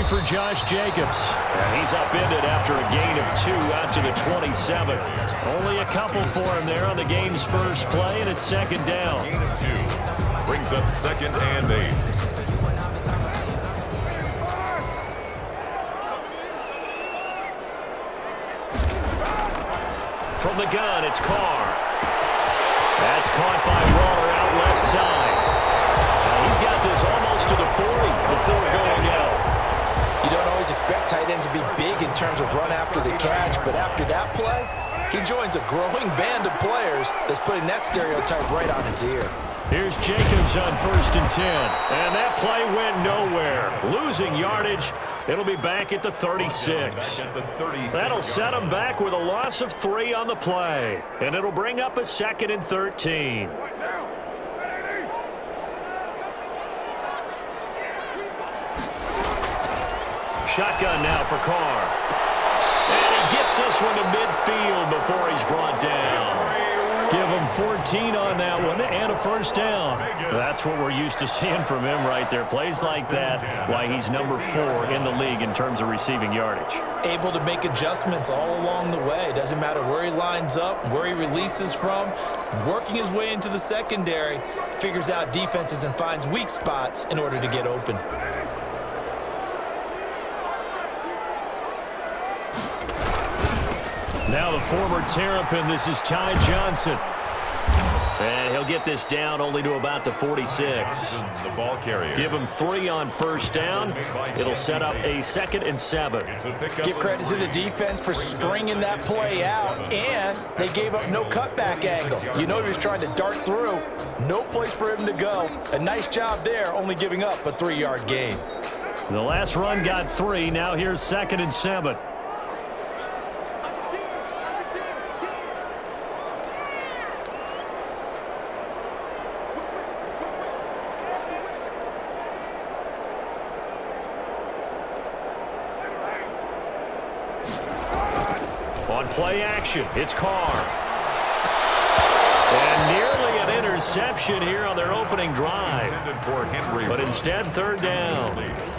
for Josh Jacobs. And he's upended after a gain of 2 out to the 27. Only a couple for him there on the game's first play, and it's second down. Gain of 2. Brings up 2nd and 8. From the gun, it's Carr. That's caught by Waller out left side. Now he's got this almost to the 40 before going out. You don't always expect tight ends to be big in terms of run after the catch, but after that play, he joins a growing band of players that's putting that stereotype right on its ear. Here's Jacobs on 1st and 10. And that play went nowhere. Losing yardage. It'll be back at the 36. That'll set him back with a loss of 3 on the play. And it'll bring up a 2nd and 13. Shotgun now for Carr. And he gets this one to midfield before he's brought down. Give him 14 on that one and a first down. That's what we're used to seeing from him right there. Plays like that, why he's number 4 in the league in terms of receiving yardage. Able to make adjustments all along the way. Doesn't matter where he lines up, where he releases from. Working his way into the secondary, figures out defenses and finds weak spots in order to get open. Now the former Terrapin, this is Ty Johnson. And he'll get this down only to about the 46. The ball carrier. Give him 3 on first down. It'll set up a 2nd and 7. Give credit to the defense for stringing that play out, and they gave up no cutback angle. You know he was trying to dart through. No place for him to go. A nice job there, only giving up a 3-yard gain. The last run got 3. Now here's 2nd and 7. On play action, it's Carr. And nearly an interception here on their opening drive. But instead, 3rd down.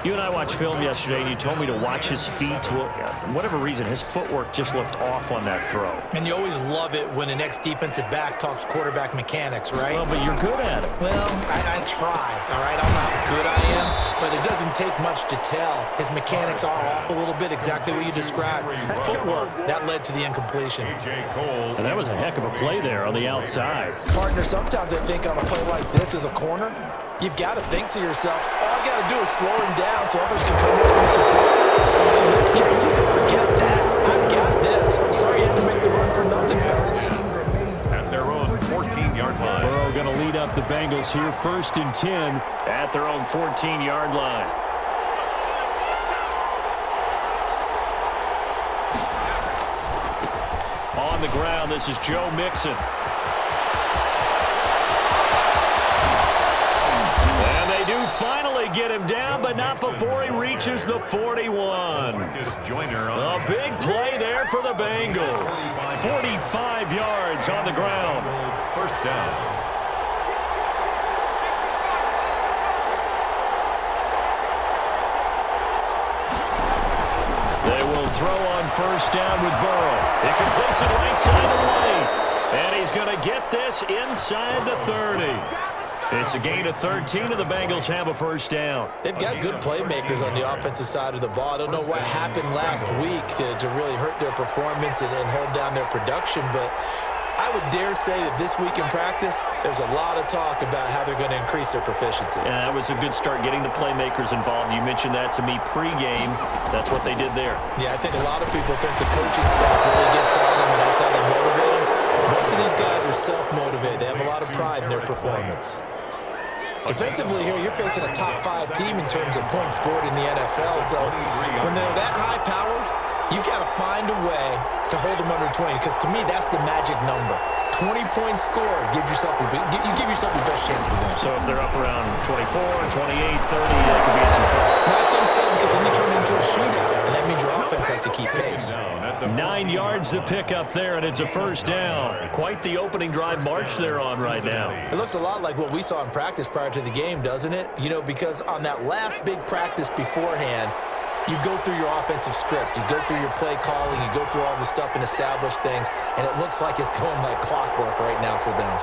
You and I watched film yesterday, and you told me to watch his feet. Well, for whatever reason, his footwork just looked off on that throw. And you always love it when an ex-defensive back talks quarterback mechanics, right? Well, but you're good at it. Well, I try, all right? I don't know how good I am, but it doesn't take much to tell. His mechanics are off a little bit, exactly what you described. Footwork, that led to the incompletion. And that was a heck of a play there on the outside. Partner, sometimes I think on a play like this as a corner, you've got to think to yourself, all I got to do is slow him down so others can come over and support. In this case, he said, forget that. I've got this. Sorry you had to make the run for nothing, fellas. At their own 14-yard line. Burrow going to lead up the Bengals here, 1st and 10 at their own 14-yard line. On the ground, this is Joe Mixon. Finally get him down, but not before he reaches the 41. A big play there for the Bengals. 45 yards on the ground. First down. They will throw on first down with Burrow. It completes it right side of the lane. And he's going to get this inside the 30. It's a gain of 13, and the Bengals have a first down. They've got good playmakers on the offensive side of the ball. I don't know what happened last week to really hurt their performance and hold down their production, but I would dare say that this week in practice, there's a lot of talk about how they're going to increase their proficiency. Yeah, that was a good start, getting the playmakers involved. You mentioned that to me pregame. That's what they did there. Yeah, I think a lot of people think the coaching staff really gets on them, and that's how they motivate them. Most of these guys are self-motivated. They have a lot of pride in their performance. Defensively here, you're facing a top-5 team in terms of points scored in the NFL. So when they're that high-powered, you've got to find a way to hold them under 20, because to me, that's the magic number. 20 points scored gives yourself you give yourself the best chance to win. So if they're up around 24, 28, 30, they could be in some trouble. I think so, because then you turn into a shootout, and that That means your offense has to keep pace. 9 yards to pick up there, and it's a first down. Quite the opening drive march they're on right now. It looks a lot like what we saw in practice prior to the game, doesn't it? You know, because on that last big practice beforehand, you go through your offensive script. You go through your play calling. You go through all the stuff and establish things, and it looks like it's going like clockwork right now for them.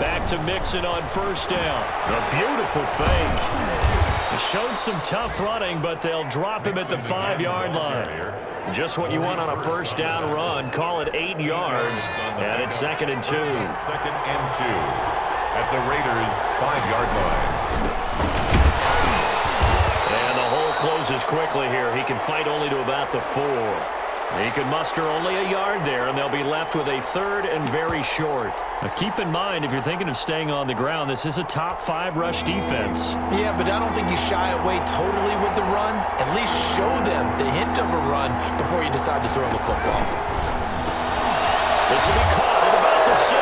Back to Mixon on first down. A beautiful fake. He showed some tough running, but they'll drop him at the 5-yard line. Just what you want on a first down run. Call it 8 yards, and it's 2nd and 2. 2nd and 2 at the Raiders' 5-yard line. And the hole closes quickly here. He can fight only to about the 4. He can muster only a yard there, and they'll be left with a 3rd and very short. Now keep in mind, if you're thinking of staying on the ground, this is a top 5 rush defense. Yeah, but I don't think you shy away totally with the run. At least show them the hint of a run before you decide to throw the football. This will be caught at about the 6.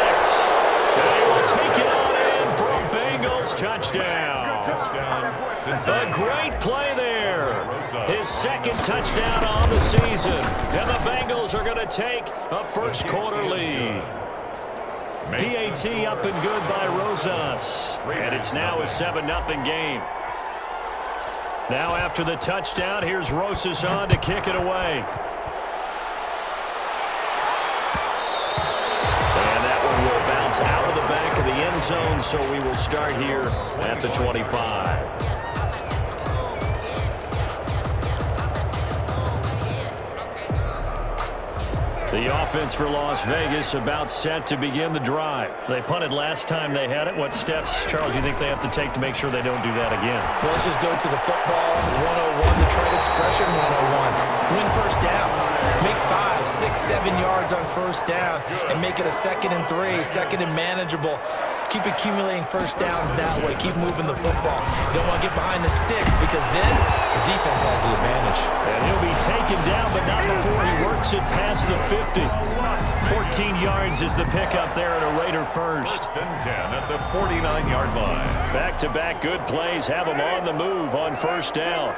And he will take it on in for a Bengals touchdown. A great play there. His 2nd touchdown on the season. And the Bengals are going to take a first-quarter lead. PAT up and good by Rosas. And it's now a 7-0 game. Now after the touchdown, here's Rosas on to kick it away. And that one will bounce out of the back of the end zone, so we will start here at the 25. The offense for Las Vegas about set to begin the drive. They punted last time they had it. What steps, Charles, you think they have to take to make sure they don't do that again? Well, let's just go to the football 101, the trade expression 101. Win first down. Make 5, 6, 7 yards on first down and make it a 2nd and 3, 2nd and manageable. Keep accumulating first downs that way. Keep moving the football. You don't want to get behind the sticks because then the defense has the advantage. And he'll be taken down, but not before he works it past the 50. 14 yards is the pickup there at a Raider first. 1st and 10 at the 49-yard line. Back-to-back good plays have him on the move on first down.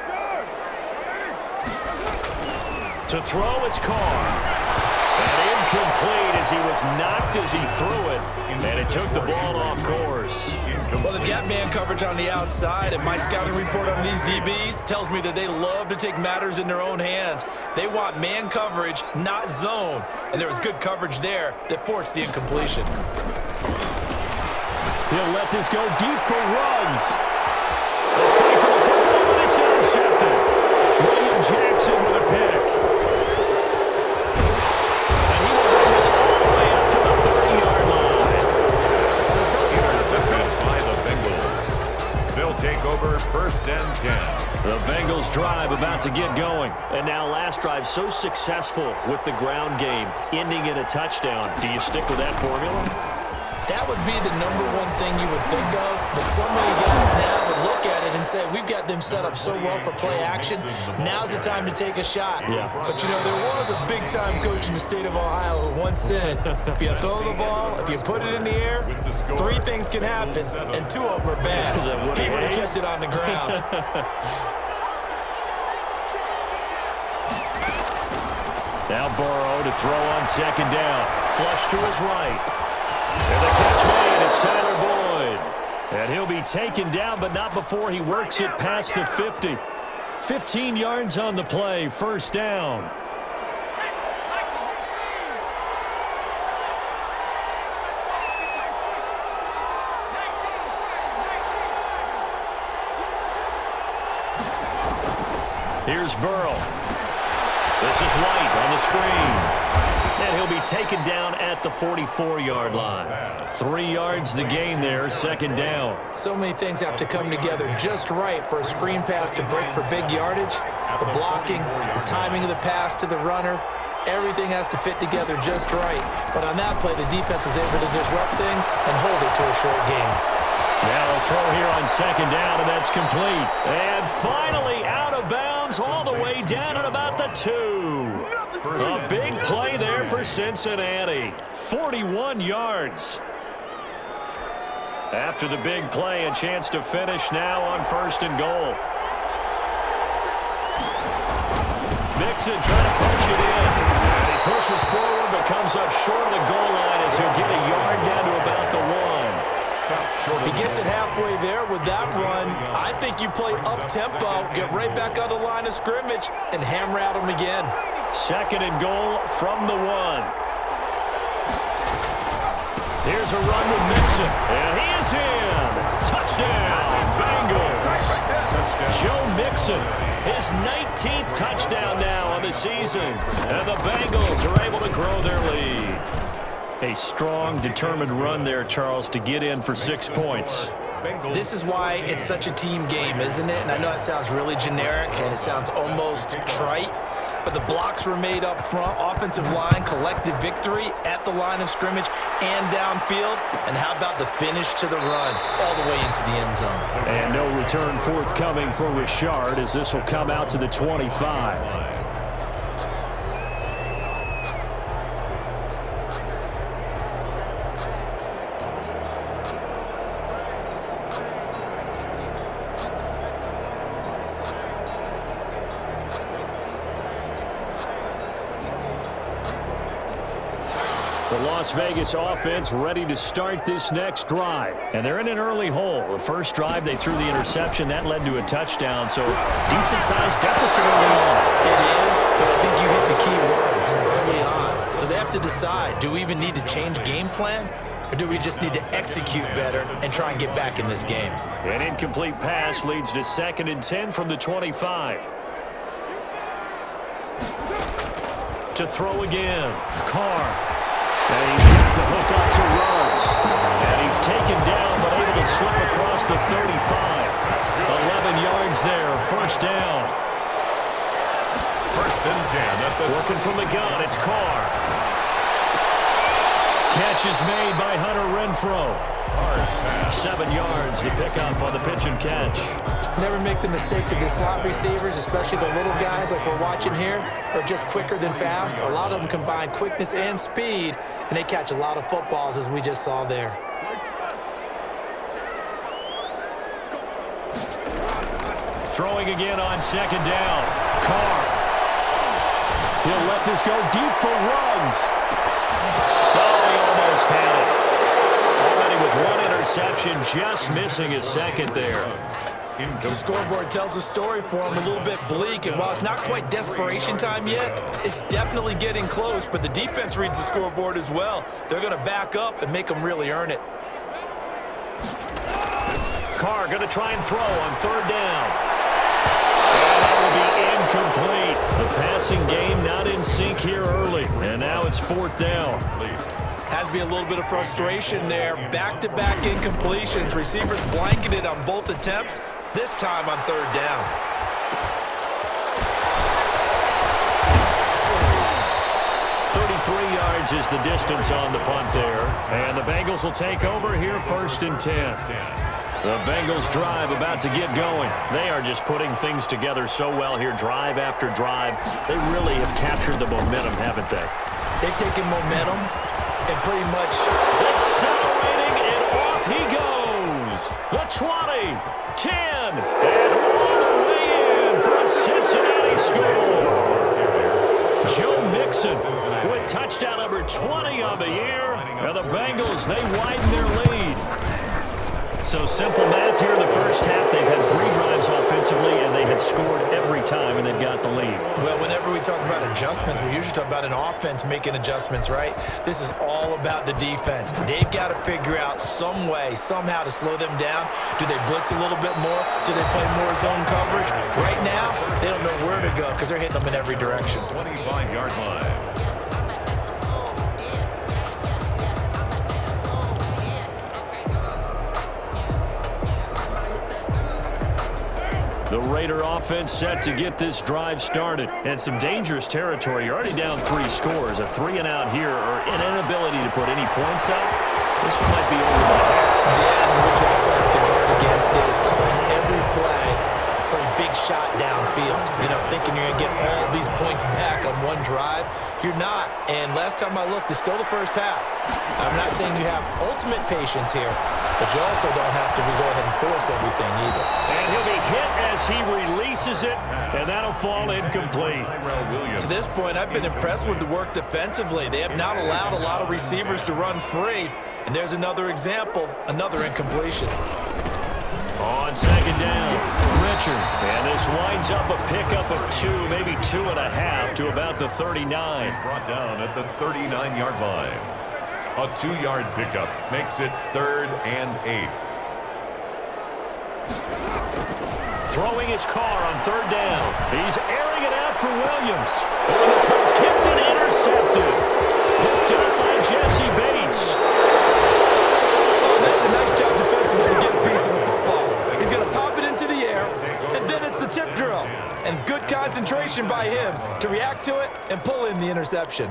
To throw, it's Carr. And incomplete as he was knocked as he threw it, and it took the ball off course. Well, the gap man coverage on the outside, and my scouting report on these DBs tells me that they love to take matters in their own hands. They want man coverage, not zone, and there was good coverage there that forced the incompletion. He'll let this go deep for Ruggs. A fight for the football, and it's intercepted. William Jackson with a pick. Take over 1st and 10. The Bengals drive about to get going. And now last drive so successful with the ground game, ending in a touchdown. Do you stick with that formula? That would be the #1 thing you would think of, but so many guys now would look at it and say, we've got them set up so well for play action, now's the time to take a shot. Yeah. But, you know, there was a big-time coach in the state of Ohio who once said, if you throw the ball, if you put it in the air, 3 things can happen, and 2 of them are bad. He would have kept it on the ground. Now Burrow to throw on 2nd down. Flush to his right. And the catch made, it's Tyler Boyd. And he'll be taken down, but not before he works it past the 50. 15 yards on the play, first down. Here's Burrow. This is White on the screen. And he'll be taken down at the 44-yard line. 3 yards the gain there, 2nd down. So many things have to come together just right for a screen pass to break for big yardage. The blocking, the timing of the pass to the runner, everything has to fit together just right. But on that play, the defense was able to disrupt things and hold it to a short game. Now a throw here on 2nd down, and that's complete. And finally out of bounds all the way down at about the 2. A big play there for Cincinnati. 41 yards. After the big play, a chance to finish now on 1st and goal. Mixon trying to punch it in. And he pushes forward but comes up short of the goal line as he'll get a yard down to about the 1. He gets it halfway there with that run. I think you play up-tempo, get right back on the line of scrimmage, and hammer at him again. 2nd and goal from the 1. Here's a run with Mixon, and he is in. Touchdown, Bengals. Joe Mixon, his 19th touchdown now on the season, and the Bengals are able to grow their lead. A strong, determined run there, Charles, to get in for 6 points. This is why it's such a team game, isn't it? And I know it sounds really generic, and it sounds almost trite, but the blocks were made up front, offensive line, collective victory at the line of scrimmage and downfield. And how about the finish to the run all the way into the end zone? And no return forthcoming for Richard as this will come out to the 25. The Las Vegas offense ready to start this next drive. And they're in an early hole. The first drive, they threw the interception. That led to a touchdown, so decent-sized deficit early on. It is, but I think you hit the key words early on. So they have to decide, do we even need to change game plan, or do we just need to execute better and try and get back in this game? An incomplete pass leads to 2nd and 10 from the 25. To throw again, Carr. And he's got the hook up to Rhodes. And he's taken down, but able to slip across the 35. 11 yards there, 1st down. 1st and 10. Working from the gun, it's Carr. Catch is made by Hunter Renfrow. 7 yards, the pickup on the pitch and catch. Never make the mistake that the slot receivers, especially the little guys like we're watching here, are just quicker than fast. A lot of them combine quickness and speed, and they catch a lot of footballs, as we just saw there. Throwing again on 2nd down. Carr. He'll let this go deep for Ruggs. Oh, he almost had it. Already with 1 interception, just missing his 2nd there. The scoreboard tells a story for him, a little bit bleak, and while it's not quite desperation time yet, it's definitely getting close, but the defense reads the scoreboard as well. They're going to back up and make them really earn it. Carr going to try and throw on 3rd down. And that will be incomplete. The passing game not in sync here early, and now it's 4th down. Has to be a little bit of frustration there. Back-to-back incompletions. Receivers blanketed on both attempts, this time on 3rd down. Yards is the distance on the punt there. And the Bengals will take over here 1st and 10. The Bengals drive about to get going. They are just putting things together so well here, drive after drive. They really have captured the momentum, haven't they? They've taken momentum and pretty much accelerating, and off he goes. The 20, 10, and all the way in for a Cincinnati score. Joe Mixon with touchdown number 20 of the year. And the Bengals, they widen their lead. So simple math here in the first half. They've had 3 drives offensively, and they had scored every time, and they've got the lead. Well, whenever we talk about adjustments, we usually talk about an offense making adjustments, right? This is all about the defense. They've got to figure out some way, somehow to slow them down. Do they blitz a little bit more? Do they play more zone coverage? Right now, they don't know where to go because they're hitting them in every direction. 25-yard line. The Raider offense set to get this drive started. And some dangerous territory. You're already down 3 scores. A 3-and-out here, or an inability to put any points up. This one might be over by half. Yeah, and what you also have to guard against is calling every play for a big shot downfield, thinking you're going to get all these points back on one drive. You're not. And last time I looked, it's still the first half. I'm not saying you have ultimate patience here, but you also don't have to go ahead and force everything either. And he'll be hit as he releases it, and that'll fall incomplete. To this point, I've been impressed with the work defensively. They have not allowed a lot of receivers to run free. And there's another example, another incompletion. On second down, Richard. And this winds up a pickup of 2, maybe 2.5 to about the 39. Brought down at the 39-yard line. A 2-yard pickup makes it 3rd and 8. Throwing his car on 3rd down. He's airing it out for Williams. And this ball's tipped and intercepted. Picked up by Jesse Bates. That's a nice job defensively to get a piece of the football. He's going to pop it into the air, and then it's the tip drill. And good concentration by him to react to it and pull in the interception.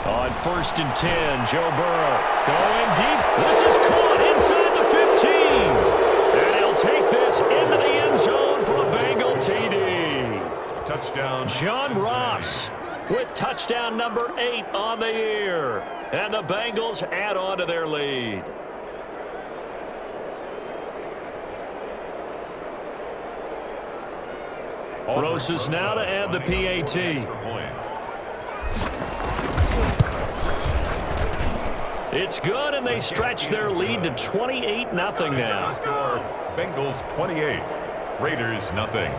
On 1st and 10, Joe Burrow going deep. This is caught inside the 15. And he'll take this into the end zone for a Bengal TD. Touchdown. John Ross with touchdown number 8 on the year. And the Bengals add on to their lead. Rosas now to add the PAT. It's good, and they stretch their lead to 28-0 now. Score, Bengals 28, Raiders nothing.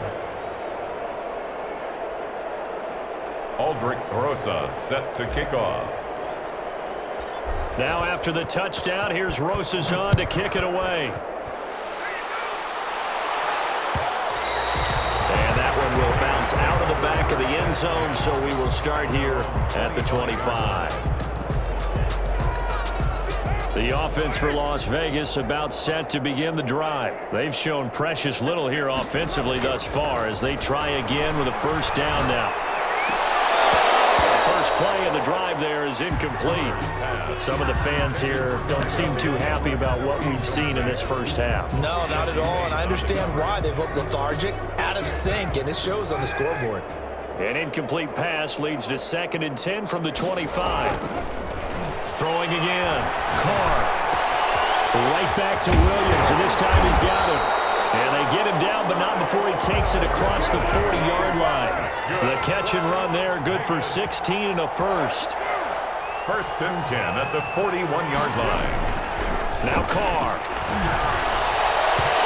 Aldrich Rosas set to kick off. Now after the touchdown, here's Rosas on to kick it away. And that one will bounce out of the back of the end zone, so we will start here at the 25. The offense for Las Vegas about set to begin the drive. They've shown precious little here offensively thus far as they try again with a 1st down now. First play of the drive there is incomplete. Some of the fans here don't seem too happy about what we've seen in this first half. No, not at all, and I understand why. They've looked lethargic, out of sync, and it shows on the scoreboard. An incomplete pass leads to 2nd and 10 from the 25. Throwing again. Carr. Right back to Williams, and this time he's got him. And they get him down, but not before he takes it across the 40-yard line. The catch and run there, good for 16 and a first. 1st and 10 at the 41-yard line. Now Carr.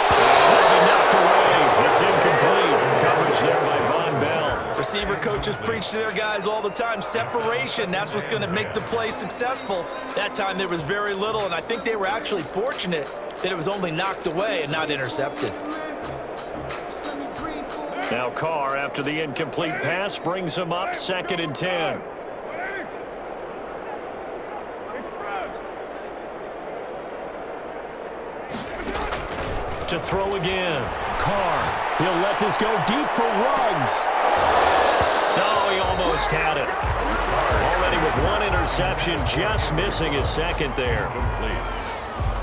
That'll be knocked away. It's incomplete. Coverage there by Von Bell. Receiver coaches preach to their guys all the time. Separation, that's what's going to make the play successful. That time there was very little, and I think they were actually fortunate that it was only knocked away and not intercepted. Now Carr, after the incomplete pass, brings him up 2nd and 10. To throw again. Carr, he'll let this go deep for Ruggs. No, he almost had it. Already with 1 interception, just missing his 2nd there.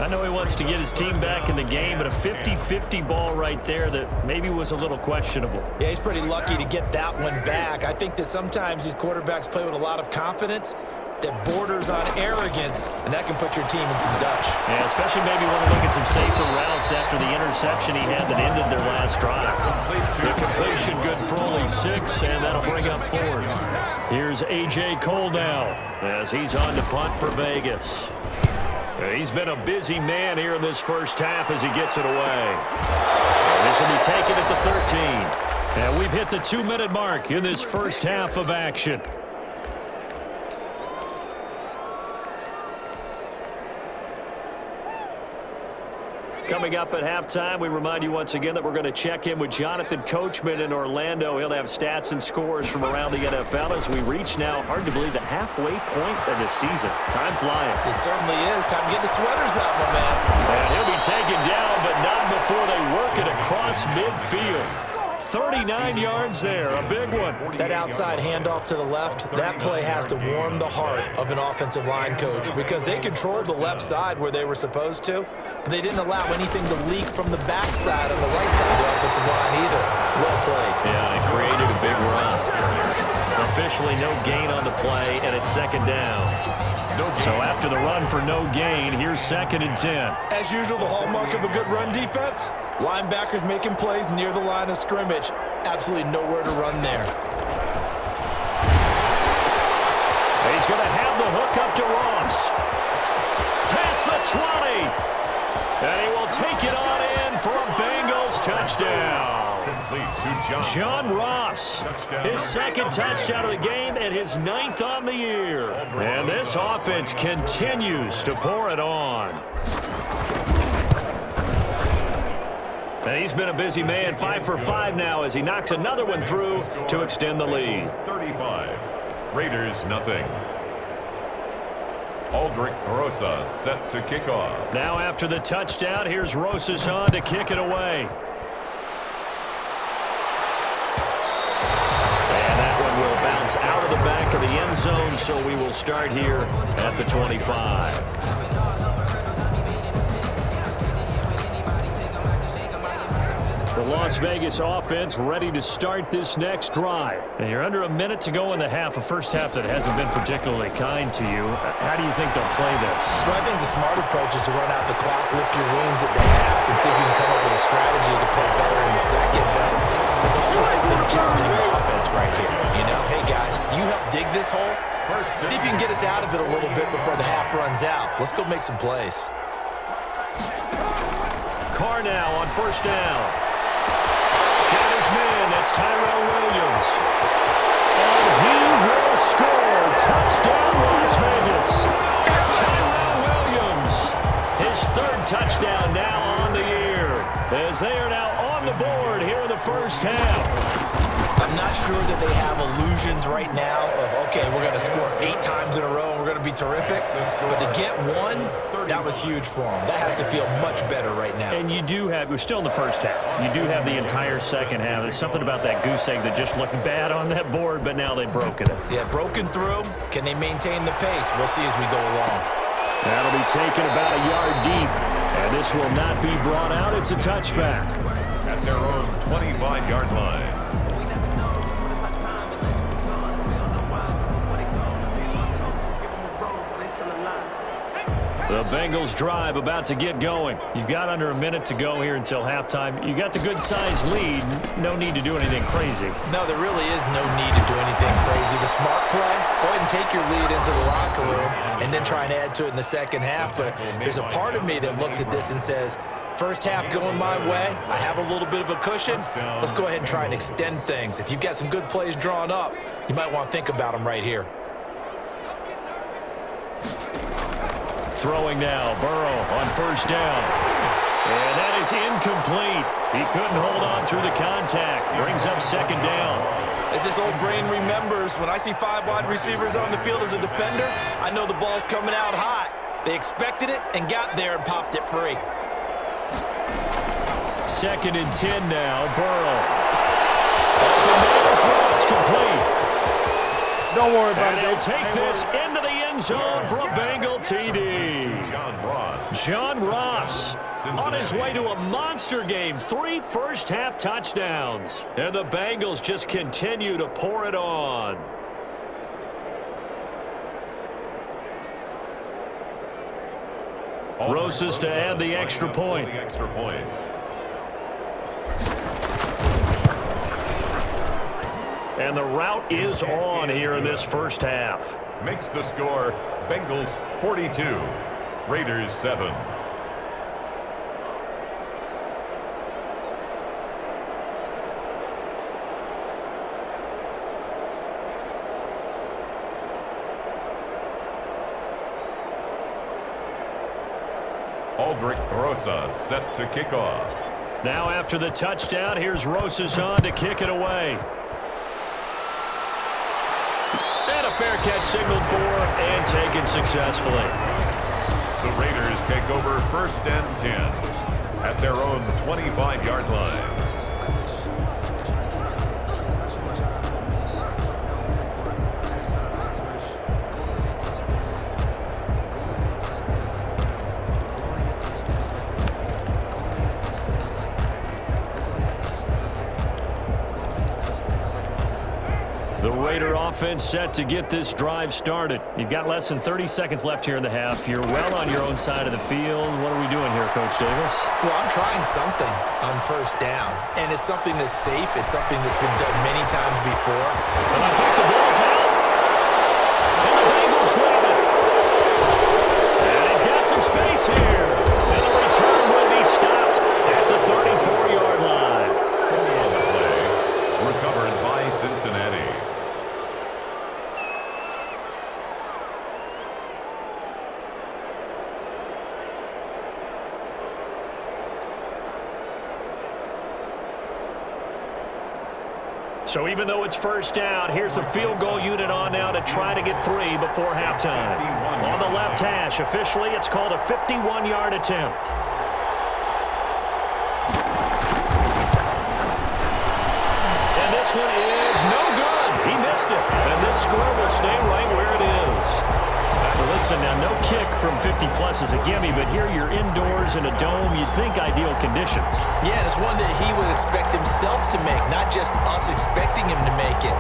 I know he wants to get his team back in the game, but a 50-50 ball right there that maybe was a little questionable. Yeah, he's pretty lucky to get that one back. I think that sometimes these quarterbacks play with a lot of confidence that borders on arrogance, and that can put your team in some Dutch. Yeah, especially maybe want to look at some safer routes after the interception he had that ended their last drive. The completion good for only 6, and that'll bring up 4th. Here's A.J. Cole now as he's on to punt for Vegas. He's been a busy man here in this first half as he gets it away. This will be taken at the 13. And we've hit the 2-minute mark in this first half of action. Coming up at halftime, we remind you once again that we're going to check in with Jonathan Coachman in Orlando. He'll have stats and scores from around the NFL as we reach now, hard to believe, the halfway point of the season. Time flying. It certainly is. Time to get the sweaters out, my man. And he'll be taken down, but not before they work it across midfield. 39 yards there, a big one. That outside handoff to the left, that play has to warm the heart of an offensive line coach because they controlled the left side where they were supposed to, but they didn't allow anything to leak from the backside on the right side of the offensive line either. Well played. Yeah, it created a big run. Officially no gain on the play, and it's second down. So after the run for no gain, here's 2nd and 10. As usual, the hallmark of a good run defense, linebackers making plays near the line of scrimmage. Absolutely nowhere to run there. He's going to have the hook up to Ross. Past the 20. And he will take it on in for a Bengals touchdown. John Ross, his 2nd touchdown of the game and his 9th on the year. And this offense continues to pour it on. And he's been a busy man, 5 for 5 now as he knocks another one through to extend the lead. 35. Raiders nothing. Aldrich Rosa set to kick off. Now after the touchdown, here's Rosas on to kick it away. And that one will bounce out of the back of the end zone, so we will start here at the 25. The Las Vegas offense ready to start this next drive. And you're under a minute to go in the half, a first half that hasn't been particularly kind to you. How do you think they'll play this? Well, I think the smart approach is to run out the clock, lick your wounds at the half, and see if you can come up with a strategy to play better in the second. But there's also something challenging the offense right here. You know, hey, guys, you help dig this hole. See if you can get us out of it a little bit before the half runs out. Let's go make some plays. Carr now on first down. Got his man, that's Tyrell Williams. And he will score. Touchdown, Las Vegas. Tyrell Williams, his 3rd touchdown now on the year, as they are now on the board here in the first half. I'm not sure that they have illusions right now of, okay, we're going to score 8 times in a row and we're going to be terrific. But to get one, that was huge for them. That has to feel much better right now. And you do have, we're still in the first half. You do have the entire second half. There's something about that goose egg that just looked bad on that board, but now they've broken it. Yeah, broken through. Can they maintain the pace? We'll see as we go along. That'll be taken about a yard deep. And this will not be brought out. It's a touchback. At their own 25-yard line. The Bengals drive about to get going. You've got under a minute to go here until halftime. You got the good-sized lead. No need to do anything crazy. No, there really is no need to do anything crazy. The smart play, go ahead and take your lead into the locker room and then try and add to it in the second half. But there's a part of me that looks at this and says, first half going my way, I have a little bit of a cushion. Let's go ahead and try and extend things. If you've got some good plays drawn up, you might want to think about them right here. Throwing now, Burrow on first down. And that is incomplete. He couldn't hold on through the contact. Brings up second down. As this old brain remembers, when I see 5 wide receivers on the field as a defender, I know the ball's coming out hot. They expected it and got there and popped it free. 2nd and 10 now, Burrow. Open middle, it's complete. Don't worry about and it. He'll take this into the end zone for a Bengal TD. John Ross on his way to a monster game. 3 first-half touchdowns. And the Bengals just continue to pour it on. Rosas to add the extra point. And the route is on here in this first half. Makes the score Bengals 42, Raiders 7. Aldrich Rosa set to kick off. Now after the touchdown, here's Rosas on to kick it away. And a fair catch signaled for and taken successfully. The Raiders take over 1st and 10 at their own 25-yard line. The Raider offense set to get this drive started. You've got less than 30 seconds left here in the half. You're well on your own side of the field. What are we doing here, Coach Davis? Well, I'm trying something on first down, and it's something that's safe. It's something that's been done many times before. And I think the ball's out. And the Bengals grab it. And he's got some space here. And the return will be stopped at the 34-yard line. On the play, recovered by Cincinnati. So even though it's first down, here's the field goal unit on now to try to get 3 before halftime. On the left hash, officially, it's called a 51-yard attempt. And this one is no good. He missed it. And this score will stay right where it is. Well, listen, now no kick from 50-plus is a gimme, but here you're indoors in a dome. You'd think ideal conditions. Yeah, and it's one that he would expect himself to make, not just us expecting him to make it.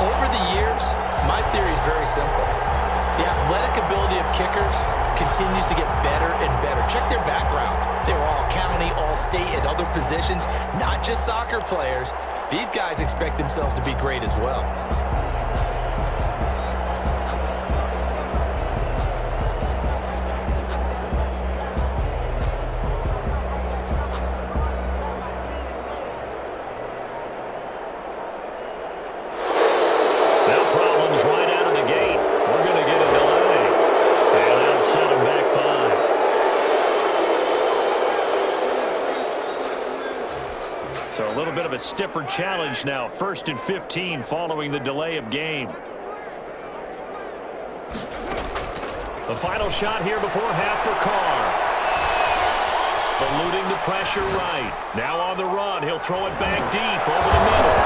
Over the years, my theory is very simple. The athletic ability of kickers continues to get better and better. Check their backgrounds. They were all county, all state, and other positions, not just soccer players. These guys expect themselves to be great as well. So a little bit of a stiffer challenge now. 1st and 15 following the delay of game. The final shot here before half for Carr. Eluding the pressure right. Now on the run. He'll throw it back deep over the middle.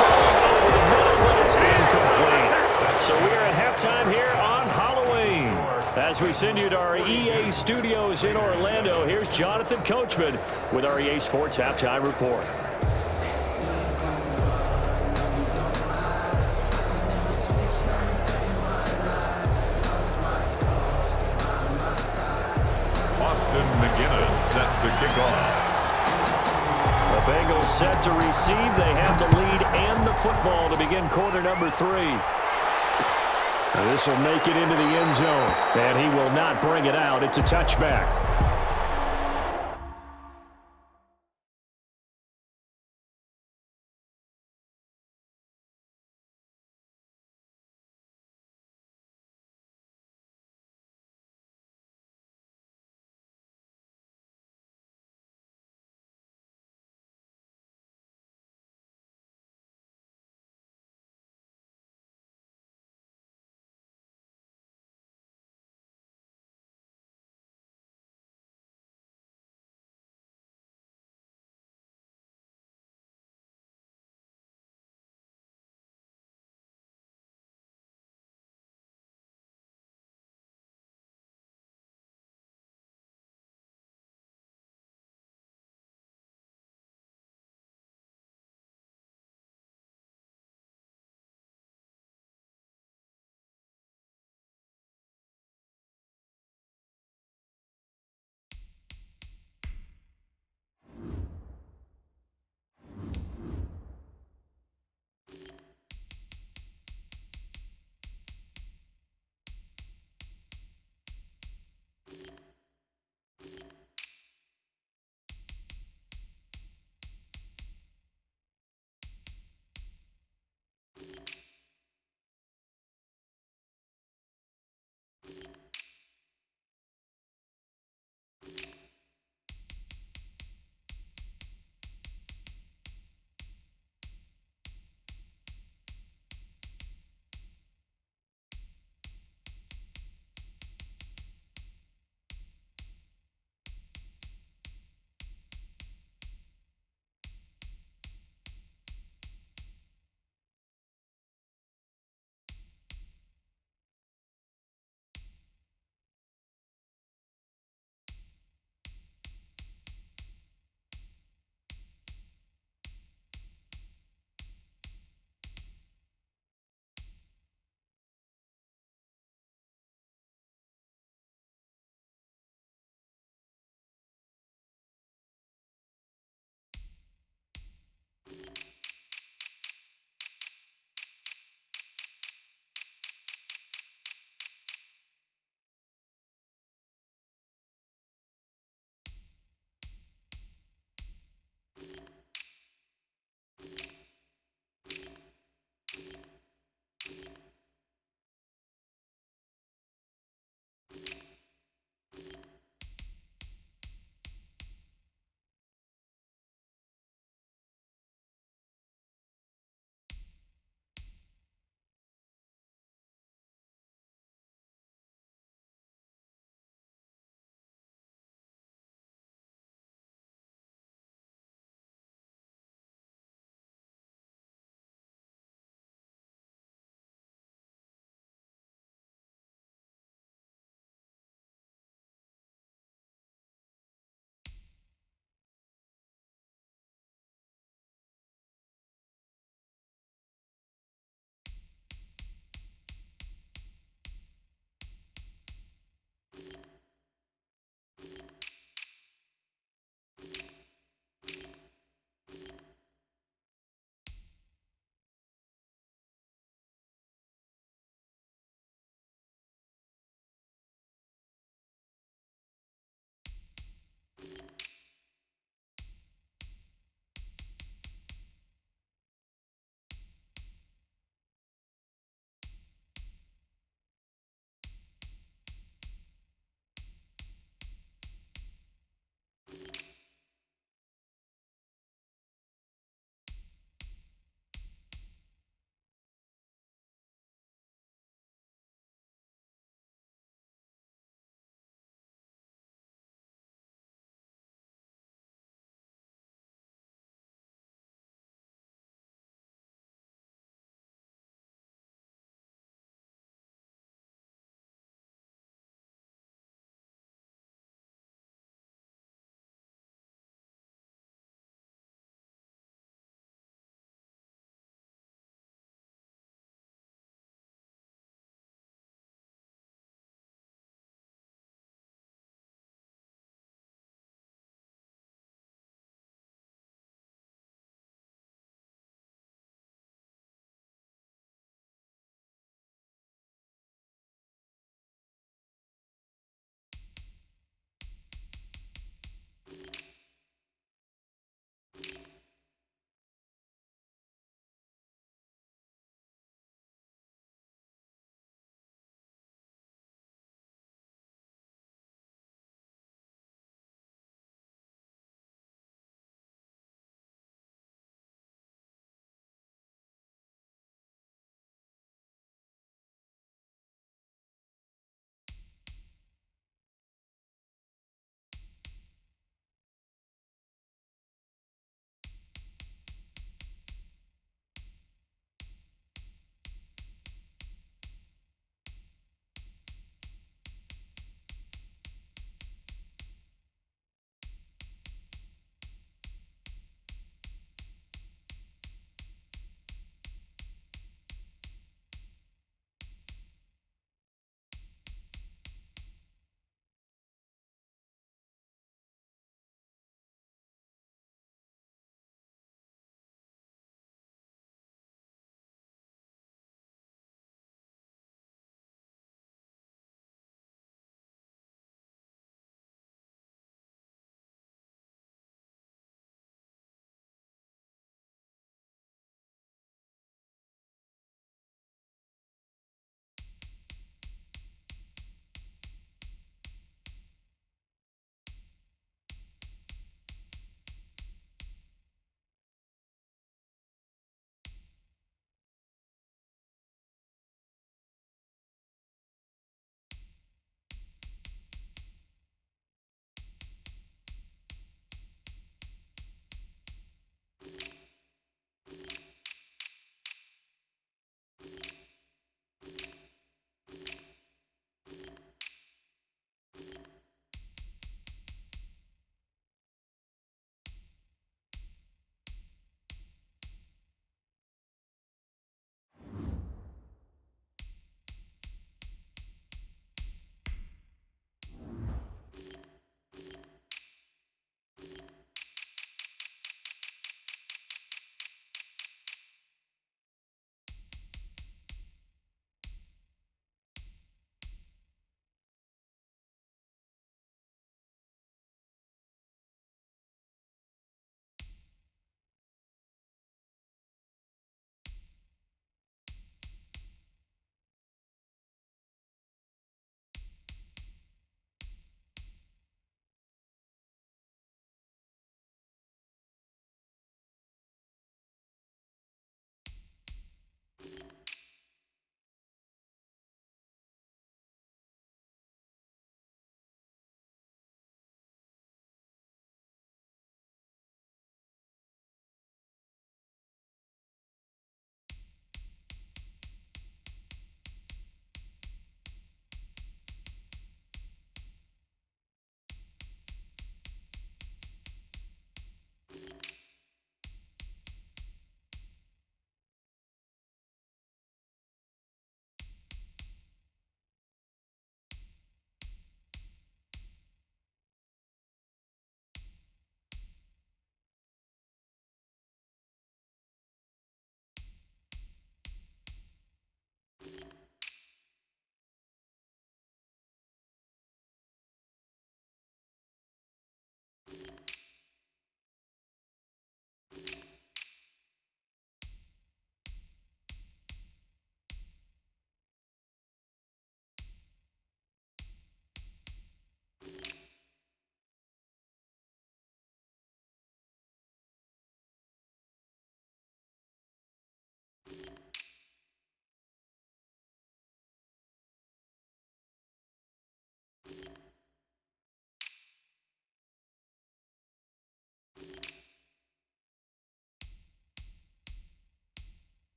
Throwing over the middle, but it's incomplete. So we are at halftime here on Halloween. As we send you to our EA studios in Orlando, here's Jonathan Coachman with our EA Sports Halftime Report. Set to kick off. The Bengals set to receive. They have the lead and the football to begin quarter number 3. This will make it into the end zone, and he will not bring it out. It's a touchback.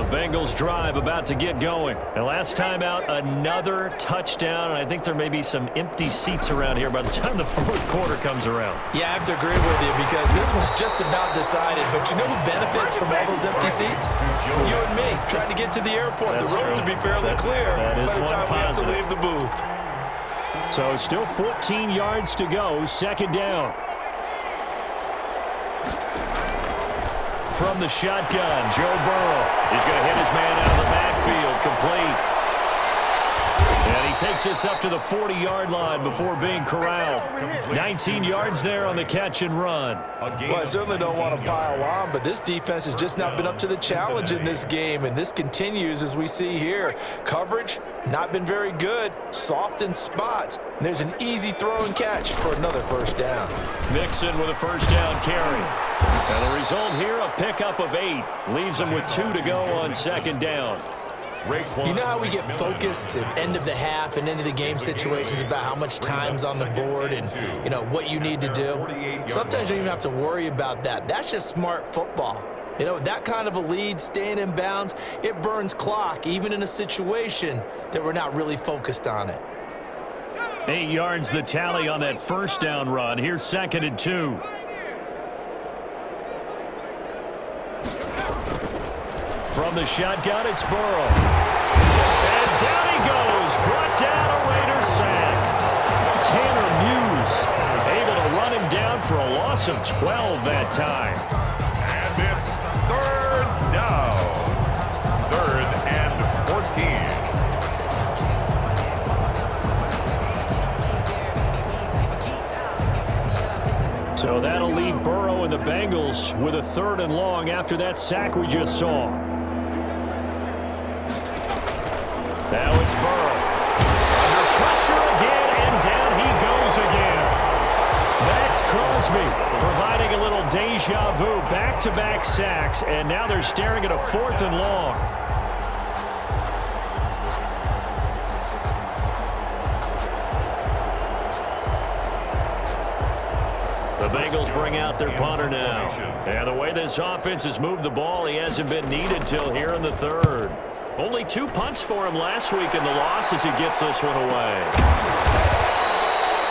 Bengals drive about to get going. And last time out, another touchdown. And I think there may be some empty seats around here by the time the fourth quarter comes around. Yeah, I have to agree with you because this one's just about decided. But you know who benefits from all those empty seats? You and me, trying to get to the airport. That's the roads true. will be fairly clear by the time we have to leave the booth. So still 14 yards to go, second down. From the shotgun, Joe Burrow. He's going to hit his man out of the backfield, complete. And he takes this up to the 40-yard line before being corralled. 19 yards there on the catch and run. Well, I certainly don't want to pile on, but this defense has just not been up to the challenge in this game, and this continues as we see here. Coverage, not been very good, soft in spots. And there's an easy throw and catch for another first down. Mixon with a first down carry. And the result here, a pickup of 8. Leaves him with 2 to go on second down. You know how we get focused at end of the half and end of the game situations about how much time's on the board and, you know, what you need to do? Sometimes you don't even have to worry about that. That's just smart football. You know, that kind of a lead, staying in bounds, it burns clock, even in a situation that we're not really focused on it. 8 yards the tally on that first down run. Here's second and 2. From the shotgun, it's Burrow. And down he goes. Brought down a Raider sack. Tanner Muse able to run him down for a loss of 12 that time. And it's third down. 3rd and 14. So that'll leave Burrow and the Bengals with a 3rd and long after that sack we just saw. Now it's Burrow. Under pressure again, and down he goes again. Max Crosby providing a little deja vu. Back-to-back sacks, and now they're staring at a 4th and long. The Bengals bring out their punter now. And the way this offense has moved the ball, he hasn't been needed till here in the 3rd. Only 2 punts for him last week in the loss as he gets this one away.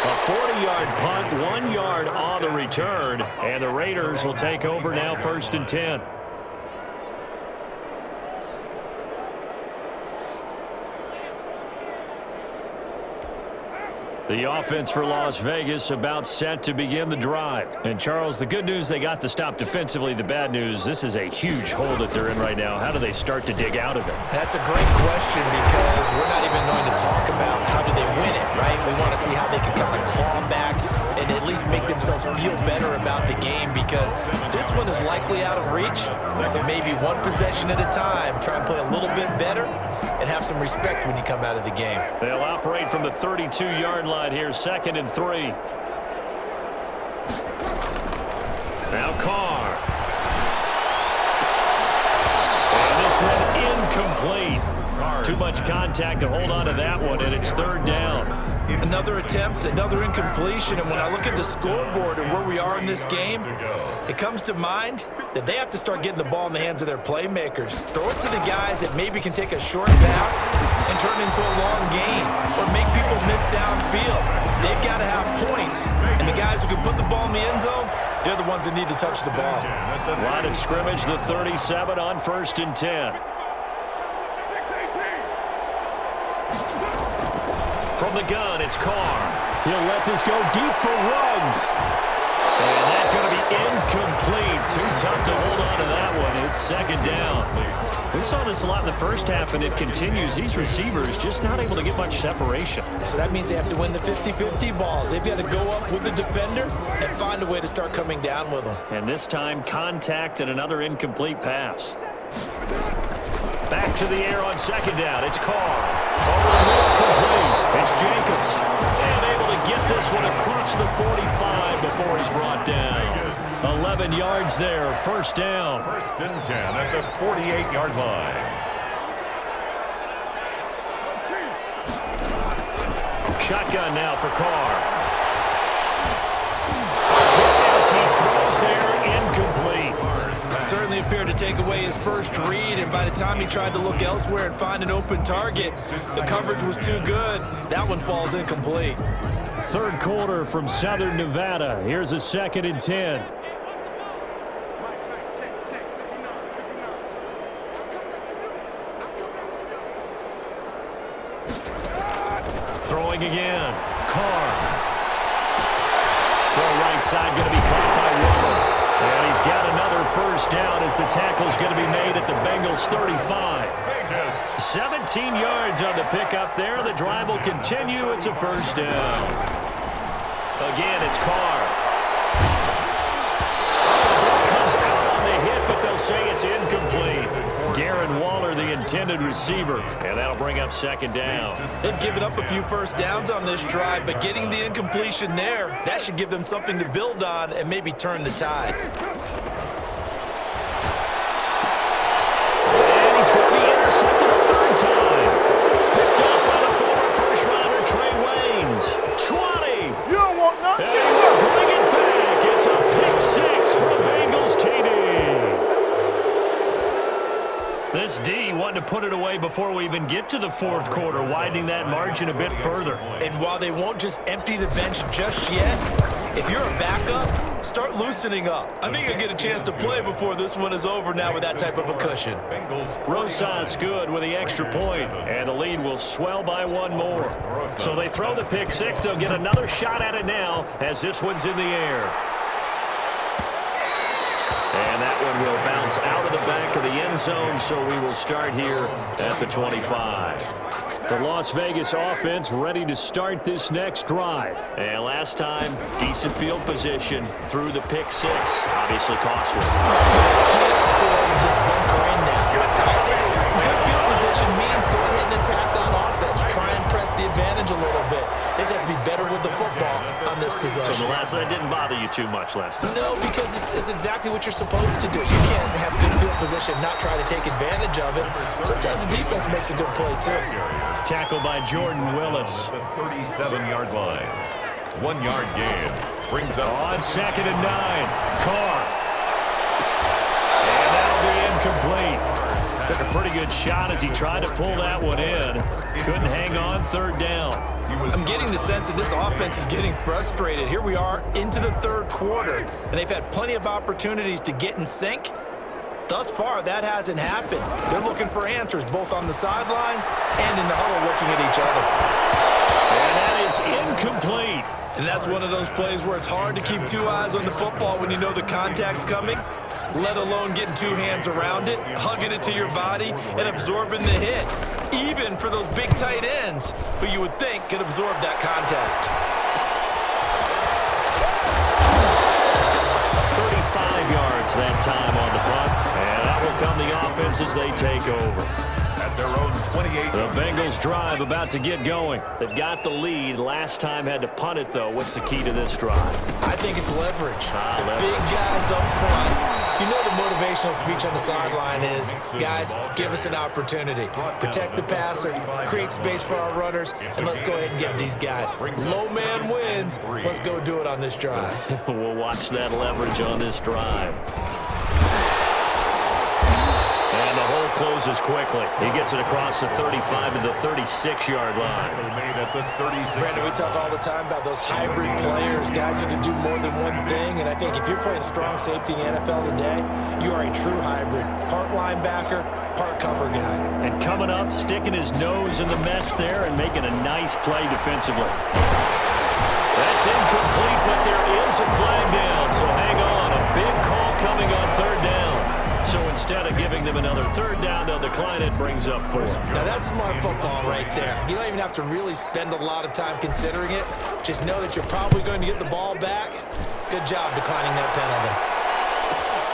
A 40-yard punt, 1 yard on the return, and the Raiders will take over now 1st and 10. The offense for Las Vegas about set to begin the drive. And, Charles, the good news, they got the stop defensively. The bad news, this is a huge hole that they're in right now. How do they start to dig out of it? That's a great question because we're not even going to talk about how do they win it, right? We want to see how they can kind of claw back and at least make themselves feel better about the game because this one is likely out of reach, but maybe one possession at a time. Try and play a little bit better and have some respect when you come out of the game. They'll operate from the 32-yard line here, 2nd and 3. Now Carr. And this one incomplete. Too much contact to hold on to that one, and it's 3rd down. Another attempt, another incompletion, and when I look at the scoreboard and where we are in this game, it comes to mind that they have to start getting the ball in the hands of their playmakers. Throw it to the guys that maybe can take a short pass and turn it into a long gain or make people miss downfield. They've got to have points, and the guys who can put the ball in the end zone, they're the ones that need to touch the ball. Line of scrimmage, the 37 on 1st and 10. From the gun, it's Carr. He'll let this go deep for Ruggs. And that's going to be incomplete. Too tough to hold on to that one. It's 2nd down. We saw this a lot in the first half, and it continues. These receivers just not able to get much separation. So that means they have to win the 50-50 balls. They've got to go up with the defender and find a way to start coming down with them. And this time, contact and another incomplete pass. Back to the air on 2nd down. It's Carr. Over the middle, complete. It's Jacobs. And able to get this one across the 45 before he's brought down. 11 yards there, 1st down. 1st and 10 at the 48-yard line. Shotgun now for Carr. As he throws there, incomplete. Certainly a appeared to take away his first read, and by the time he tried to look elsewhere and find an open target, the coverage was too good. That one falls incomplete. Third quarter from Southern Nevada. Here's a 2nd and 10. Throwing again. Carr. Throw right side going to be caught by Waller. And he's got another first down as the tackle's going to be made at the Bengals 35. 17 yards on the pickup there. The drive will continue. It's a first down. Again, it's Carr. The ball comes out on the hit, but they'll say it's incomplete. Darren Waller, the intended receiver, and that'll bring up 2nd down. They've given up a few first downs on this drive, but getting the incompletion there, that should give them something to build on and maybe turn the tide. And he's going to be intercepted a 3rd time. Picked up by the former first-rounder Trey Waynes. 20. You don't want nothing. And we'll bring it back. It's a pick 6 for the Bengals TD. This D wanting to put it away before we even get to the 4th quarter, widening that margin a bit further. And while they won't just empty the bench just yet, if you're a backup, start loosening up. I think you'll get a chance to play before this one is over now with that type of a cushion. Rosas good with the extra point, and the lead will swell by one more. So they throw the pick 6. They'll get another shot at it now as this one's in the air. And that one will bounce out of the back of the end zone, so we will start here at the 25. The Las Vegas offense ready to start this next drive. And last time, decent field position through the pick 6. Obviously costly. Can't afford to just bunker in now. Good field position means go ahead and attack on offense. Try and press the advantage a little bit. They just have to be better with the football on this possession. So the last one didn't bother you too much last time? No, because it's exactly what you're supposed to do. You can't have good field position, not try to take advantage of it. Sometimes the defense makes a good play, too. Tackle by Jordan Willis. The 37-yard line. 1-yard gain. Brings up on 2nd and 9. Carr. And that'll be incomplete. Took a pretty good shot as he tried to pull that one in. Couldn't hang on 3rd down. I'm getting the sense that this offense is getting frustrated. Here we are into the 3rd quarter, and they've had plenty of opportunities to get in sync. Thus far, that hasn't happened. They're looking for answers both on the sidelines and in the huddle looking at each other. And that is incomplete. And that's one of those plays where it's hard to keep 2 eyes on the football when you know the contact's coming, let alone getting 2 hands around it, hugging it to your body, and absorbing the hit. Even for those big tight ends, who you would think could absorb that contact. 35 yards that time on the punt. And that will come the offense as they take over. at their own 28. The Bengals drive about to get going. They've got the lead. Last time had to punt it, though. What's the key to this drive? I think it's leverage. Leverage. Big guys up front. You know the motivational speech on the sideline is, guys, give us an opportunity. Protect the passer, create space for our runners, and let's go ahead and get these guys. Low man wins. Let's go do it on this drive. We'll watch that leverage on this drive. And the hole closes quickly. He gets it across the 35 to the 36-yard line. Brandon, we talk all the time about those hybrid players, guys who can do more than one thing, and I think if you're playing strong safety in the NFL today, you are a true hybrid. Part linebacker, part cover guy. And coming up, sticking his nose in the mess there and making a nice play defensively. That's incomplete, but there is a flag down, so hang on. A big call coming on third down. So instead of giving them another third down, they'll decline it, brings up 4. Now that's smart football right there. You don't even have to really spend a lot of time considering it. Just know that you're probably going to get the ball back. Good job declining that penalty.